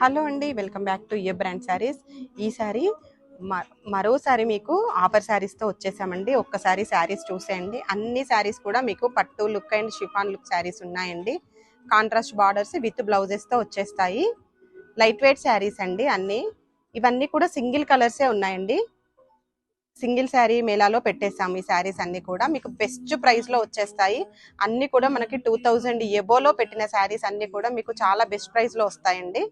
Hello అండి, welcome back to A brand saris. ఈసారి మరోసారి మీకు ఆఫర్ శారీస్తో వచ్చేసామండి. ఒక్కసారి శారీస్ చూసేయండి. అన్ని శారీస్ కూడా మీకు పట్టు look and chiffon look saris ఉన్నాయండి. కాంట్రాస్ట్ బార్డర్స్ విత్ బ్లౌజెస్తో వచ్చేస్తాయి. లైట్ వెయిట్ శారీస్ అండి అన్నీ. ఇవన్నీ కూడా సింగిల్ కలర్సే ఉన్నాయండి. సింగిల్ శారీ మేళాలో పెట్టేసాము. ఈ శారీస్ అన్ని కూడా మీకు బెస్ట్ ప్రైస్లో వచ్చేస్తాయి. అన్నీ కూడా మనకి 2000 ఎబోలో పెట్టిన శారీస్ అన్నీ కూడా మీకు చాలా బెస్ట్ ప్రైస్లో వస్తాయండి.